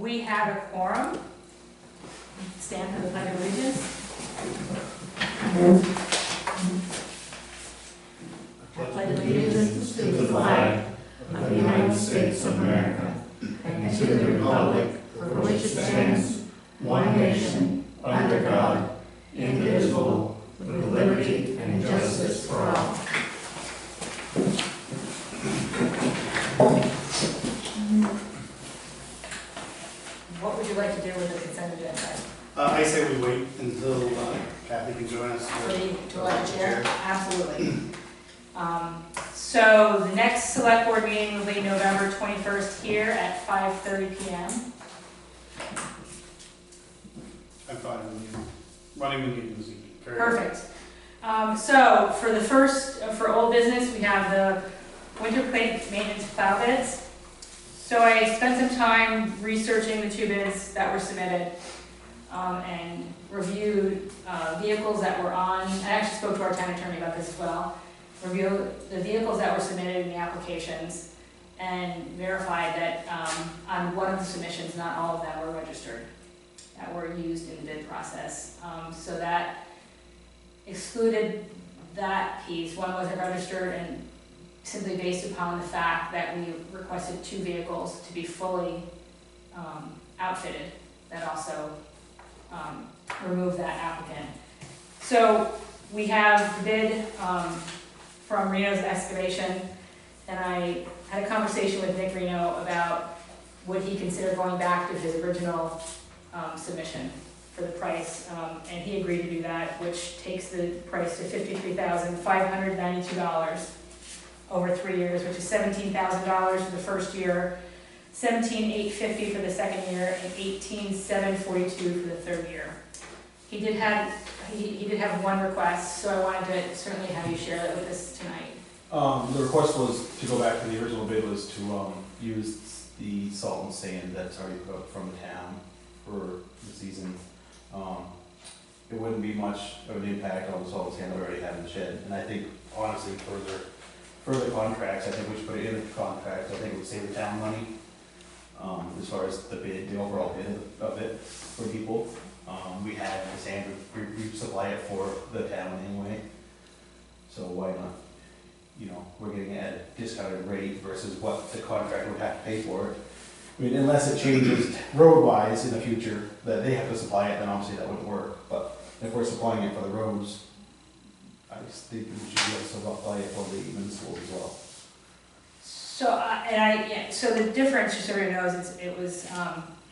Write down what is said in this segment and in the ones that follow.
We have a quorum. Stand for the pledge of allegiance. I pledge allegiance to the flag of the United States of America and to the republic for which it stands, one nation, under God, indivisible, with liberty and justice for all. What would you like to do with the consent agenda? I say we wait until Kathy can join us. To elect a chair? Absolutely. So the next select board meeting will be November 21st here at 5:30 p.m. I'm fine with running the meeting this evening. Perfect. So for the first, for old business, we have the winter plate maintenance plow bids. So I spent some time researching the two bids that were submitted and reviewed vehicles that were on. I actually spoke to our town attorney about this as well. Reviewed the vehicles that were submitted in the applications and verified that on one of the submissions, not all of them were registered, that were used in the bid process. So that excluded that piece. One wasn't registered, and simply based upon the fact that we requested two vehicles to be fully outfitted, that also removed that applicant. So we have the bid from Reno's Excavation, and I had a conversation with Nick Reno about would he consider going back to his original submission for the price, and he agreed to do that, which takes the price to $53,592 over 3 years, which is $17,000 for the first year, $17,850 for the second year, and $18,742 for the third year. He did have one request, so I wanted to certainly have you share that with us tonight. The request was to go back to the original bid was to use the salt and sand that's already put up from the town for the season. It wouldn't be much of an impact on the salt and sand that we already have in the shed. And I think honestly further contracts, I think we should put it in the contract. I think it would save the town money as far as the bid, the overall bid of it for people. We had the sand, we supply it for the town anyway. So why not? You know, we're getting it at a discounted rate versus what the contractor would have to pay for it. I mean, unless it changes road-wise in the future, that they have to supply it, then obviously that wouldn't work. But if we're supplying it for the roads, I just think we should be able to supply it for the municipal as well. So the difference, just so everyone knows, it was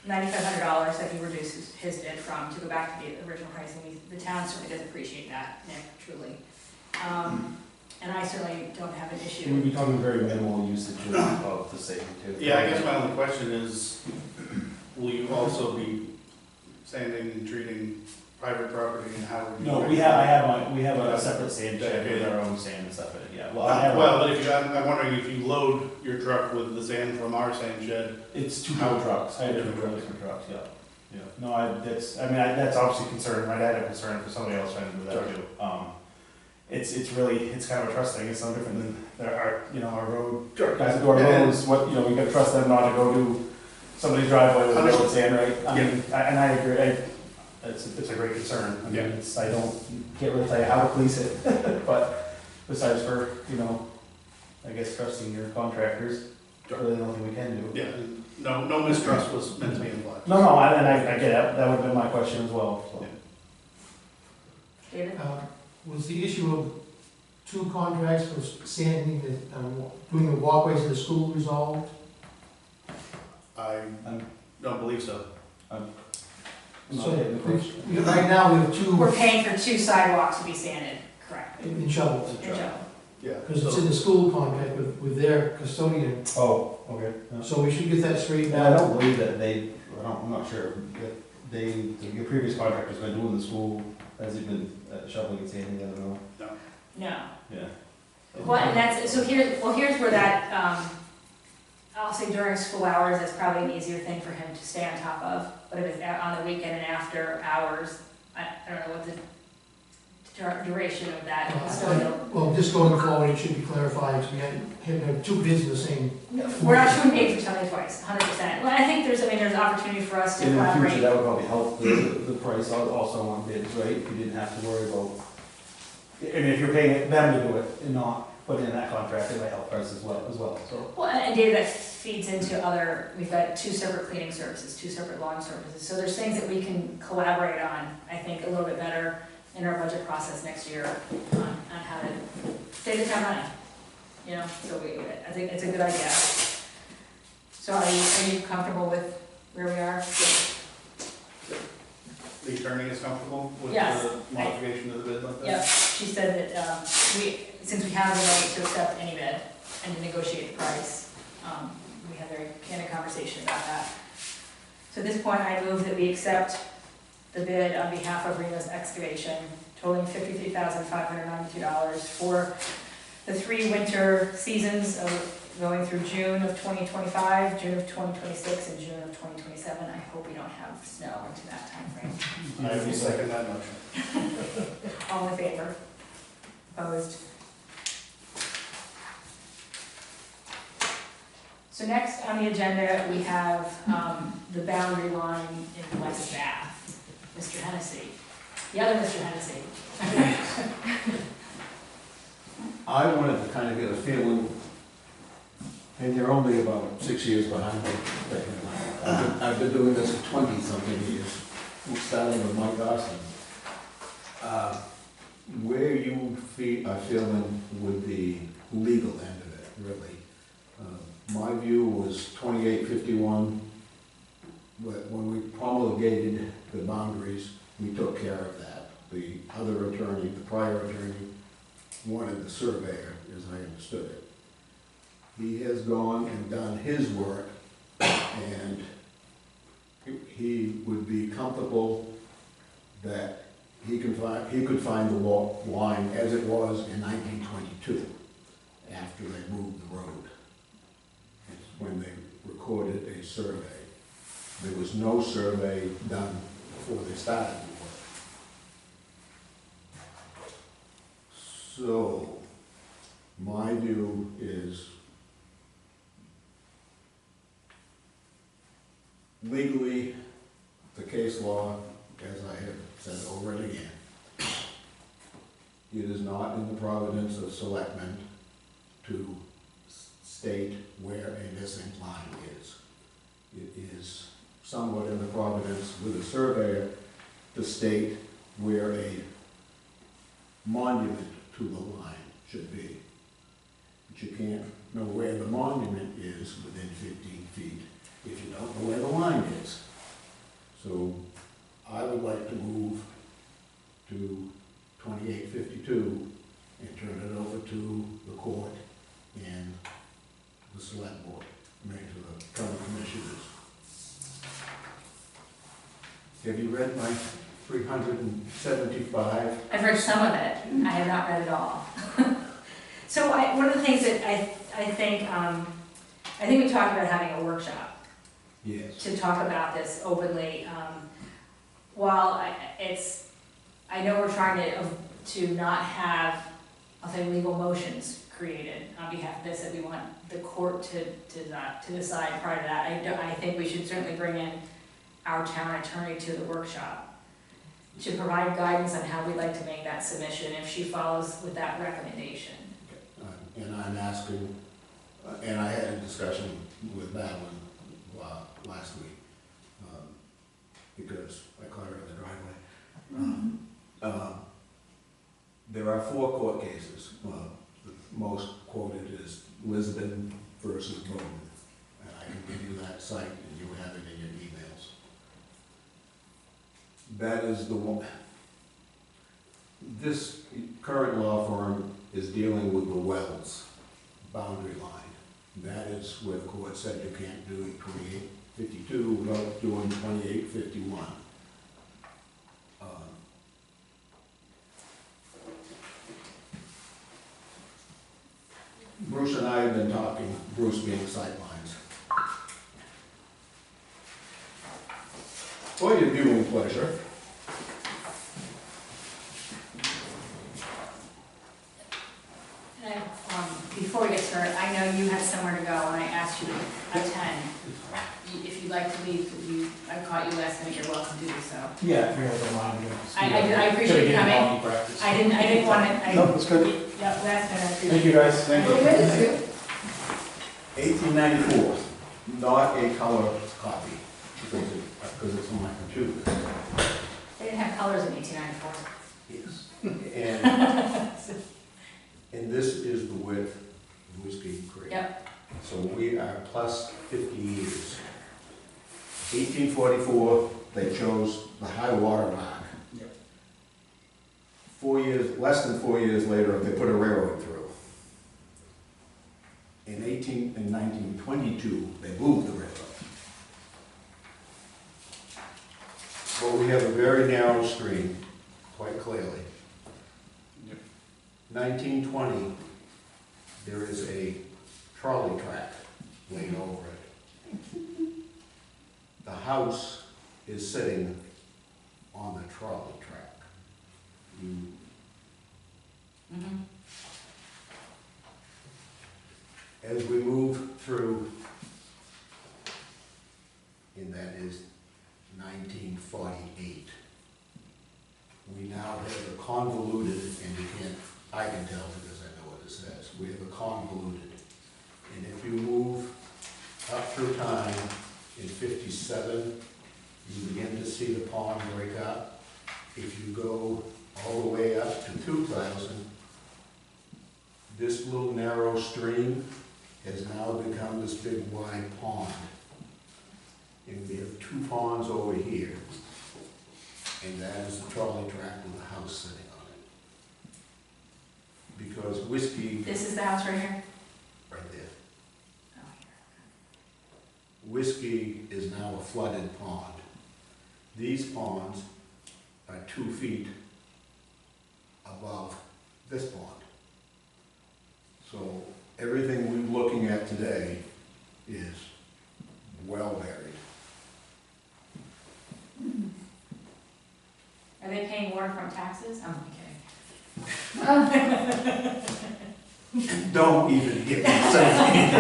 $9,500 that he reduced his bid from to go back to the original pricing. The town certainly does appreciate that, Nick, truly. And I certainly don't have an issue. We'd be talking very minimal usage of the safety too. Yeah, I guess my only question is, will you also be sanding and treating private property, and how would you? No, we have a separate sand shed with our own sand and stuff in it, yeah. But if you, I'm wondering if you load your truck with the sand from our sand shed. It's two tow trucks, I have two different trucks, yeah. Yeah, no, that's obviously a concern, right, I had a concern for somebody else trying to do that too. It's kind of a trust thing, it's no different than our road guys that do our roads, we gotta trust them not to go do somebody's driveway with road sand, right? I mean, and I agree, it's a great concern. I mean, can't really tell you how to police it, but besides for, I guess trusting your contractors, really the only thing we can do. Yeah, no mistrust was meant to be implied. No, and I get it, that would have been my question as well, so. David? Was the issue of two contracts for sanding, doing the walkways of the school resolved? I don't believe so. So, right now we have two. We're paying for two sidewalks to be sanded, correct? In shovels. Yeah. Because it's in the school contract with their custodian. Oh, okay. Yeah. So we should get that straightened Yeah, I out. don't believe that I'm not sure, that your previous contractor's been doing the school, has he been shoveling and sanding, I don't know. No. Yeah. Well, and here's where that, I'll say during school hours, that's probably an easier thing for him to stay on top of. But if it's on the weekend and after hours, I don't know what the duration of that custodial. Well, just going forward, it should be clarified, because we had two bids in the same. We're not showing paid for something twice, 100%. Well, I think there's an opportunity for us to In the future, collaborate. that would probably help the price also on bids, right? You didn't have to worry about, I mean, if you're paying them to do it and not put in that contract, it might help price as well, so. Well, and data that feeds into other, we've got 2 separate cleaning services, 2 separate lawn services. So there's things that we can collaborate on, I think, a little bit better in our budget process next year on how to save the town money. You know, so I think it's a good idea. So are you comfortable with where we are? The attorney is comfortable with Yes. the modification of the bid like that? Yep, she said that since we have the right to accept any bid and to negotiate the price, we had a very candid conversation about that. So at this point, I move that we accept the bid on behalf of Reno's Excavation, totaling $53,592 for the 3 winter seasons of going through June of 2025, June of 2026, and June of 2027. I hope we don't have snow into that timeframe. I will second that motion. All in favor? Opposed? So next on the agenda, we have the boundary line in West Bath. Mr. Hennessy, the other Mr. Hennessy. I wanted to kind of get a feeling, and you're only about 6 years behind me. I've been doing this for 20-something years, starting with Mike Austin. Where you are feeling with the legal end of it, really. My view was 2851, but when we promulgated the boundaries, we took care of that. The other attorney, the prior attorney, wanted the surveyor, as I understood it. He has gone and done his work, and he would be comfortable that he could find the line as it was in 1922, after they moved the road. It's when they recorded a survey. There was no survey done before they started the work. So, my view is legally, the case law, as I have said over and again, it is not in the providence of selectmen to state where a missing line is. It is somewhat in the providence with a surveyor to state where a monument to the line should be. But you can't know where the monument is within 15 feet if you don't know where the line is. So I would like to move to 2852 and turn it over to the court and the select board, to the county commissioners. Have you read my 375? I've read some of it. I have not read it all. So one of the things that I think we talked about having a workshop Yes. to talk about this openly. While I know we're trying to not have, I'll say, legal motions created on behalf of this, that we want the court to decide prior to that. I think we should certainly bring in our town attorney to the workshop to provide guidance on how we'd like to make that submission if she follows with that recommendation. And I'm asking, and I had a discussion with Madeline last week, because I caught her in the driveway. There are 4 court cases. The most quoted is Lisbon versus Bowman. And I can give you that site and you have it in your emails. That is the one. This current law firm is dealing with the Wells boundary line. That is where the court said you can't do 2852 without doing 2851. Bruce and I have been talking, Bruce being Sightlines. For your viewing pleasure, I caught you last minute, you're welcome to do so. Yeah, if you're like a line, I appreciate you coming. Practice. I didn't want to, No, that's good. yeah, last minute, I appreciate Thank you, guys. Thank you. Thank you. 1894, not a color copy, because it's on my computer. They didn't have colors in 1894. Yes. And this is the width of Whiskey Creek. Yep. So we are plus 50 years. 1844, they chose the high water mark. Yep. 4 years, less than 4 years later, they put a railroad through. In 1922, they moved the railroad. But we have a very narrow stream, quite clearly. Yep. 1920, there is a trolley track laid over it. The house is sitting on the trolley track. Mhm. As we move through, and that is 1948, we now have a convoluted, and you can't, I can tell because I know what it says, we have a convoluted. And if you move up through time, in 57, you begin to see the pond break up. If you go all the way up to 2000, this little narrow stream has now become this big wide pond. And we have two ponds over here. And that is the trolley track with the house sitting on it. Because Whiskey, This is the house right here? right there, Oh, Whiskey is now a flooded pond. These ponds are 2 feet above this pond. So everything we're looking at today is well buried. Are they paying waterfront taxes? I'm kidding. Don't even get me started.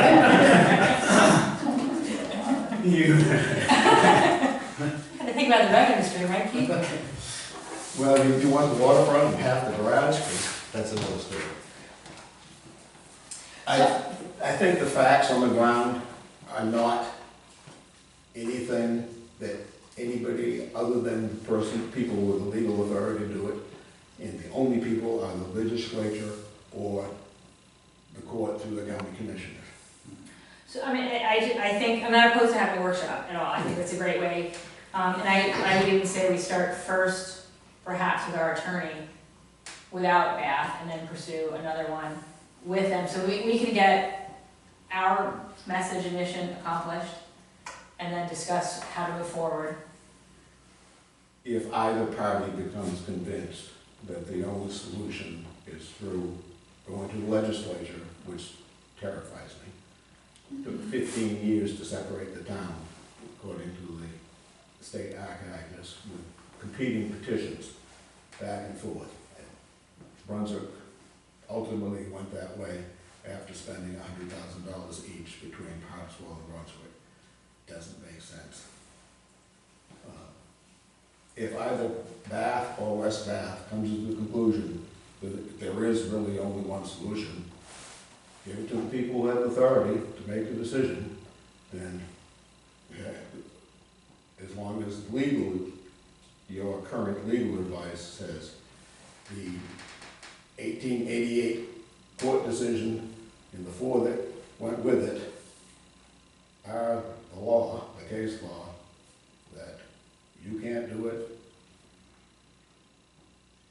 You, Had to think about the revenue stream, right, Keith? well, if you want the waterfront and half the garage, 'cause that's another story. I think the facts on the ground are not anything that anybody other than people with the legal authority to do it, and the only people are the legislature or the court through the county commissioner. So, I mean, I think, I'm not opposed to having a workshop at all, I think that's a great way. And I would even say we start first, perhaps with our attorney, without Bath, and then pursue another one with them, so we can get our message and mission accomplished, and then discuss how to move forward. If either party becomes convinced that the only solution is through going to the legislature, which terrifies me. It took 15 years to separate the town, according to the state archivist, with competing petitions back and forth. And Brunswick ultimately went that way after spending $100,000 each between Harpswell and Brunswick. Doesn't make sense. If either Bath or West Bath comes to the conclusion that there is really only one solution, give it to the people who have authority to make the decision, then as long as your current legal advice says the 1888 court decision and the 4 that went with it are the law, the case law, that you can't do it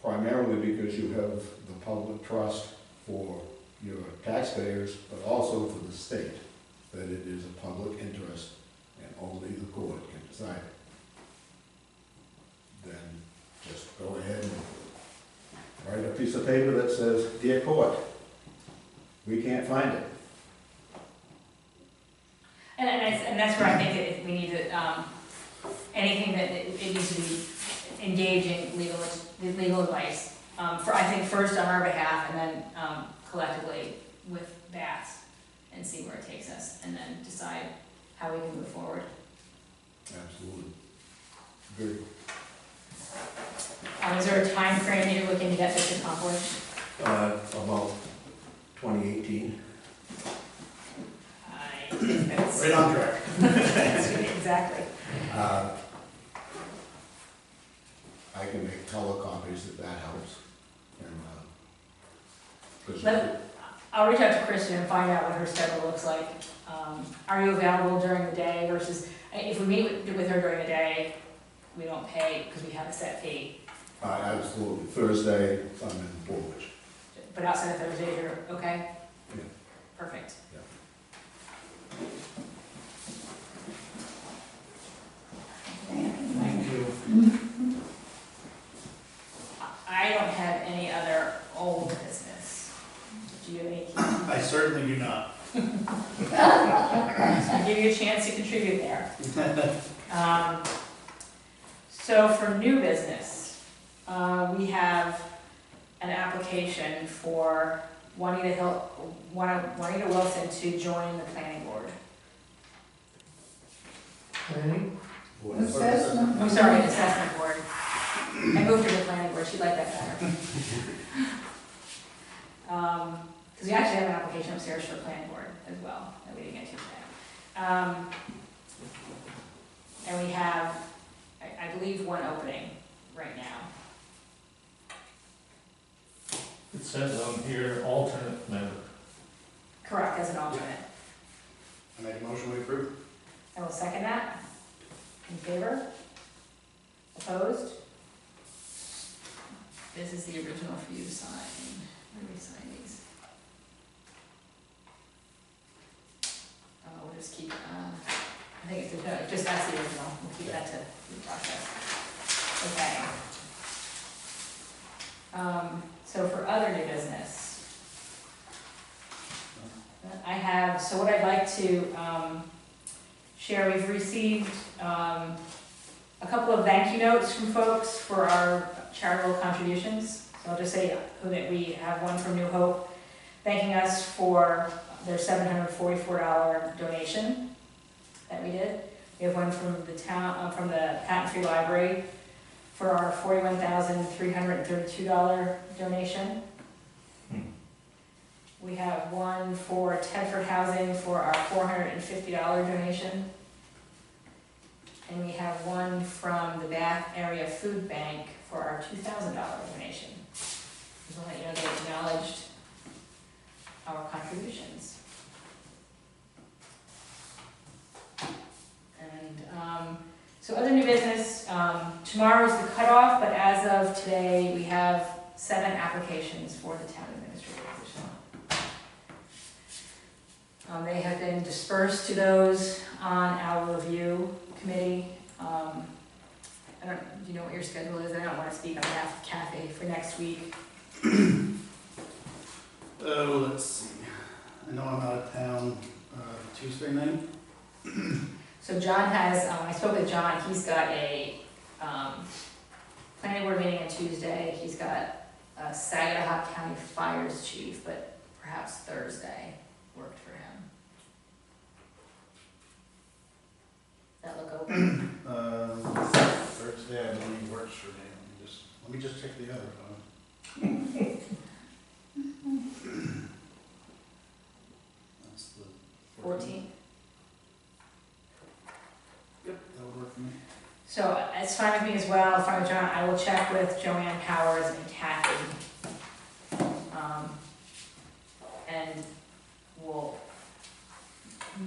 primarily because you have the public trust for your taxpayers, but also for the state, that it is a public interest and only the court can decide it. Then just go ahead and write a piece of paper that says, "Dear court, we can't find it." And that's where I think we need to, anything that it needs to be engaging legal advice. I think first on our behalf, and then collectively with Bath's, and see where it takes us, and then decide how we can move forward. Absolutely. Good. Is there a time frame that you're looking to get this accomplished? About 2018. I think that's, Right on track. exactly. I can make color copies if that helps. And, 'cause Let- I'll reach out to Kristen and find out what her schedule looks like. Are you available during the day versus, if we meet with her during the day, we don't pay because we have a set fee. Absolutely. Thursday, I'm in Woolwich. But outside of Thursday, you're okay? Yeah. Perfect. Thank you. I don't have any other old business. Do you have any? I certainly do not. I'll give you a chance to contribute there. So for new business, we have an application for Juanita Wilson to join the planning board. Planning? Assessment. I'm sorry, the assessment board. I moved to the planning board, she'd like that better. Because we actually have an application upstairs for the planning board as well, that we didn't get to today. And we have, I believe, one opening right now. It says on here, alternate member. Correct, as an alternate. I make a motion we approve. I will second that. In favor? Opposed? This is the original for you to sign. Where do we sign these? We'll just keep, I think it's, no, just that's the original. We'll keep that to the process. Okay. So for other new business, I have, so what I'd like to share, we've received a couple of thank you notes from folks for our charitable contributions. So I'll just say that we have one from New Hope thanking us for their $744 donation that we did. We have one from the town, from the Patent Free Library for our $41,332 donation. We have one for Tedford Housing for our $450 donation. And we have one from the Bath Area Food Bank for our $2,000 donation. Just want to let you know they acknowledged our contributions. And so other new business, tomorrow's the cutoff, but as of today, we have 7 applications for the town administrator position. They have been dispersed to those on our review committee. Do you know what your schedule is? I don't want to speak on behalf of Kathy for next week. Let's see. I know I'm out of town Tuesday night. So John has, I spoke with John, he's got a planning board meeting on Tuesday. He's got a Saginaw County Fires Chief, but perhaps Thursday worked for him. Does that look open? Thursday, I believe, works for me. Let me just check the other phone. That's the 14th. Yep, that would work for me. So it's fine with me as well, fine with John. I will check with Joanne Powers and Kathy. And we'll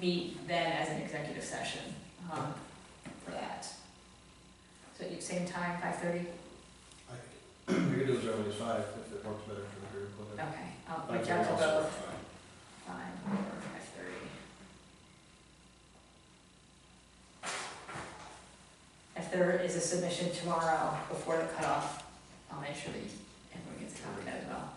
meet then as an executive session for that. So you same time, 5:30? We could do as early as 5 if it works better for the group. Okay, I'll reach out to both. 5 or 5:30. If there is a submission tomorrow before the cutoff, I'll make sure that everyone gets a copy of that as well.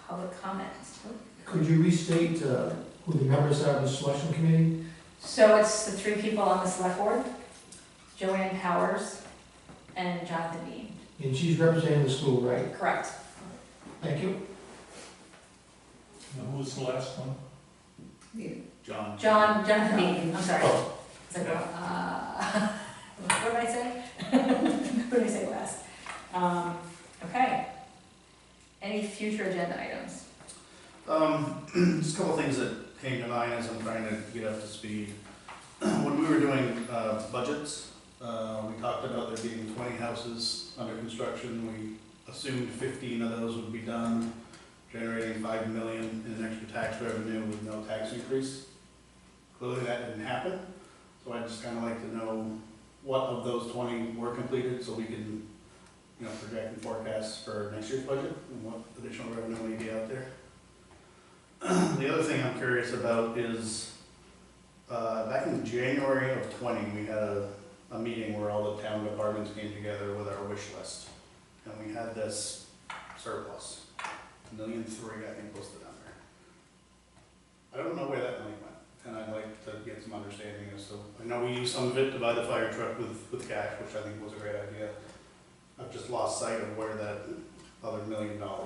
Public comments. Could you restate who the members are of the selection committee? So it's the 3 people on the select board, Joanne Powers and Jonathan Bean. And she's representing the school, right? Correct. Thank you. Who was the last one? John? Jonathan Bean, I'm sorry. Oh, It's like, what did I say? What did I say last? Okay. Any future agenda items? Just a couple things that came to mind as I'm trying to get up to speed. When we were doing budgets, we talked about there being 20 houses under construction. We assumed 15 of those would be done, generating $5 million in extra tax revenue with no tax increase. Clearly that didn't happen, so I'd just kind of like to know what of those 20 were completed so we can, project and forecast for next year's budget and what additional revenue may be out there. The other thing I'm curious about is, back in January of 20, we had a meeting where all the town departments came together with our wish list. And we had this surplus, $1.3 million, I think, posted on there. I don't know where that money went, and I'd like to get some understanding as to, I know we used some of it to buy the fire truck with cash, which I think was a great idea. I've just lost sight of where that other $1 million went,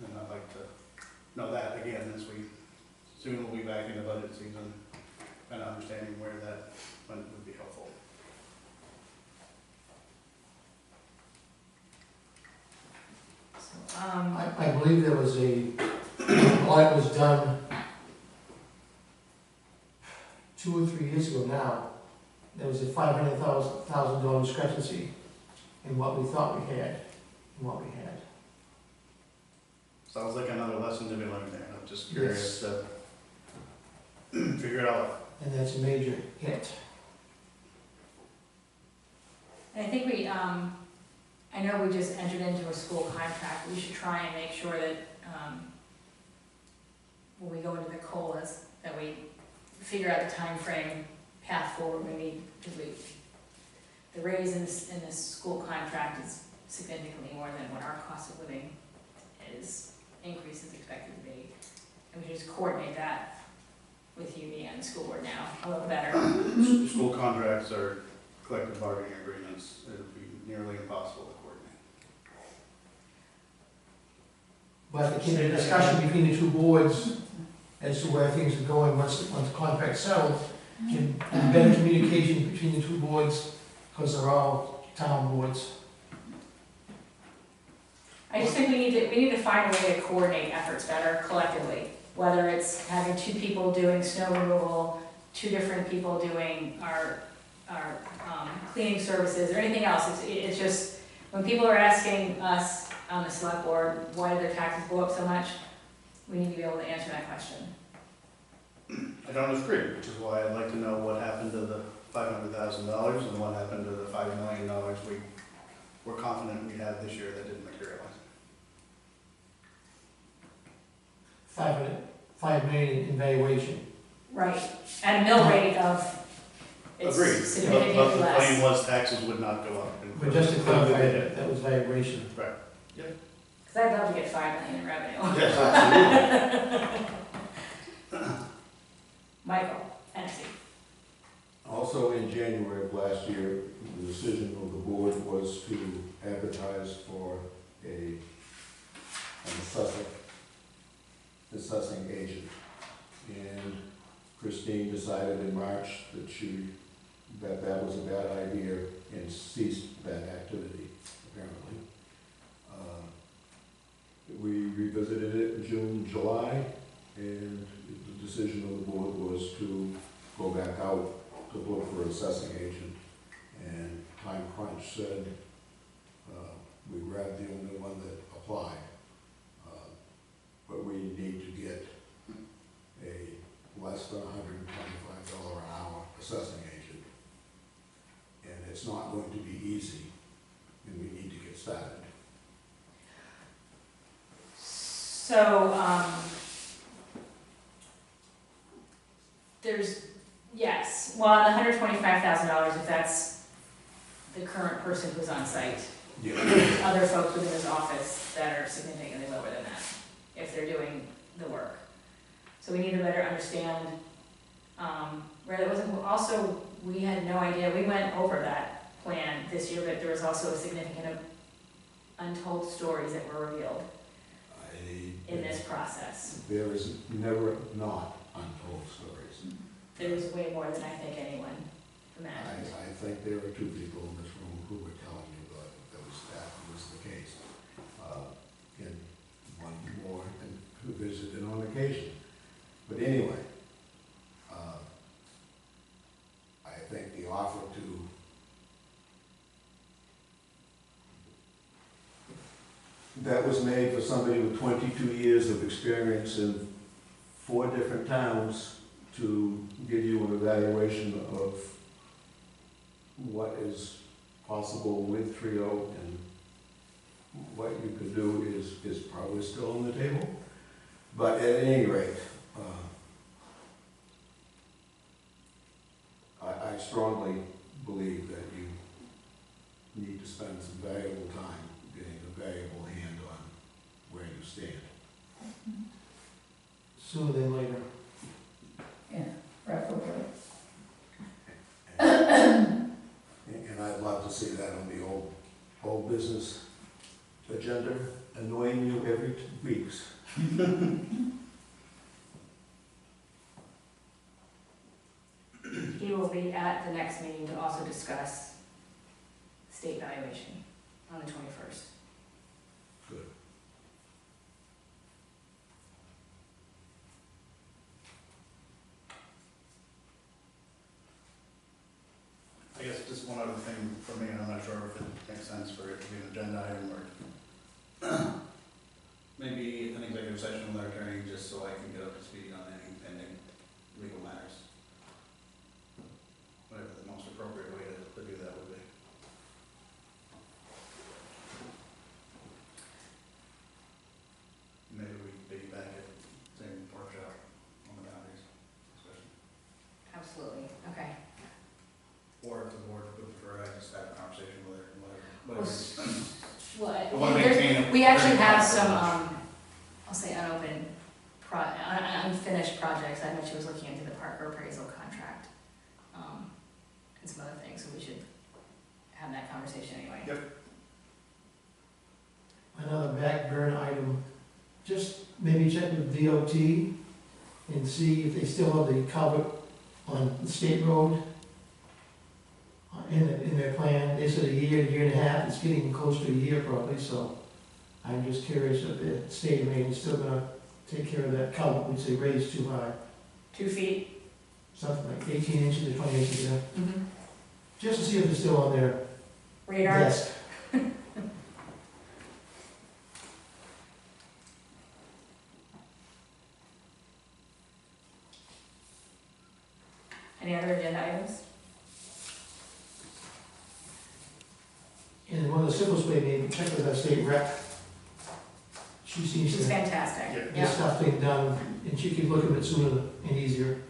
and I'd like to know that again as we, soon we'll be back in the budget season, and understanding where that went would be helpful. I believe there was a, audit was done 2 or 3 years ago now. There was a $500,000 discrepancy in what we thought we had and what we had. Sounds like another lesson to be learned there, I'm just curious to figure it out. And that's a major hit. And I think we, I know we just entered into a school contract. We should try and make sure that, when we go into the COLAs, that we figure out the time frame, path forward we need, because the raise in this school contract is significantly more than what our cost of living increase is expected to be. And we should just coordinate that with you, me, and the school board now, a little better. School contracts are collective bargaining agreements, it would be nearly impossible to coordinate. But there can be a discussion between the two boards as to where things are going once the contract's settled. Can be better communication between the two boards, because they're all town boards. I just think we need to find a way to coordinate efforts better collectively, whether it's having 2 people doing snow removal, 2 different people doing our cleaning services, or anything else. It's just, when people are asking us on the select board, why did their taxes go up so much, we need to be able to answer that question. I don't disagree, which is why I'd like to know what happened to the $500,000 and what happened to the $5 million we were confident we had this year that didn't materialize. $5 million in valuation. Right, at a mill rate of, it's Agreed, but significantly the claim less. was taxes would not go up. and But just to clearly clarify, they did. that was valuation. Right. Because I'd love to get $5 million in revenue. Yes, absolutely. Michael, Hennessy. Also in January of last year, the decision of the board was to advertise for an assessing agent. And Christine decided in March that that was a bad idea and ceased that activity, apparently. We revisited it in June, July, and the decision of the board was to go back out to look for an assessing agent. And Time Crunch said we grabbed the only one that applied. But we need to get a less than $125 an hour assessing agent. And it's not going to be easy, and we need to get started. So, yes, well, the $125,000, if that's the current person who's on site. Yeah. There's other folks within his office that are significantly lower than that, if they're doing the work. So we need to better understand, where it wasn't, also, we had no idea, we went over that plan this year, but there was also a significant untold stories that were revealed. in this process. There is never not untold stories. There's way more than I think anyone imagined. I think there are 2 people in this room who were telling you that was the case. And one more and who visited on occasion. But anyway, I think the offer that was made for somebody with 22 years of experience in 4 different towns to give you an evaluation of what is possible with Trio and what you could do is probably still on the table. But at any rate, I strongly believe that you need to spend some valuable time getting a valuable hand on where you stand. Sooner than later. Yeah, preferably. And I'd love to see that on the old business agenda, annoying you every 2 weeks. He will be at the next meeting to also discuss state valuation on the 21st. Good. I guess just one other thing for me, and I'm not sure if it makes sense for it to be an agenda item or maybe an executive session with our attorney, just so I can get up to speed on any pending legal matters. Whatever the most appropriate way to do that would be. Maybe we piggyback it, same workshop on the boundaries discussion. Absolutely, okay. Or if the board would prefer, I just have a conversation with her, Well, whatever. Well, I want to maintain. we actually have some, I'll say unfinished projects. I know she was looking into the Parker appraisal contract, and some other things, so we should have that conversation anyway. Yep. Another back burner item, just maybe check with DOT and see if they still have the culvert on the state road in their plan. They said a year and a half, it's getting close to a year probably, so I'm just curious if the state of Maine is still gonna take care of that culvert, which they raised too high, 2 feet? something like 18 inches to 20 inches, yeah. Mm-hmm. Just to see if it's still on their Radar? desk. Any other agenda items? And one of the simplest way, maybe check with our state rep. She seems She's to fantastic. Yeah. get stuff thing done, and she could look at it sooner and easier.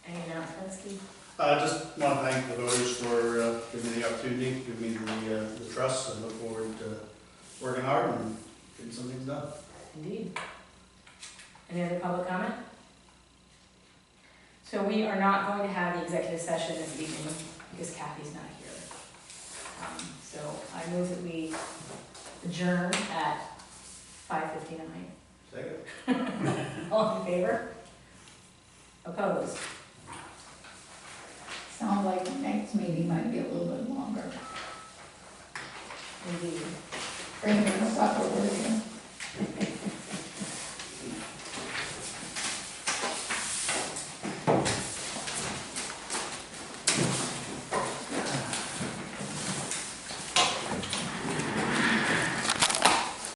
Any announcements, Keith? Just want to thank the voters for giving me the opportunity, giving me the trust, and look forward to working hard and getting some things done. Indeed. Any other public comment? So we are not going to have the executive session this evening because Kathy's not here. So I move that we adjourn at 5:59. Second. All in favor? Opposed? Sounds like the next meeting might be a little bit longer. Indeed. Bring your supper with you.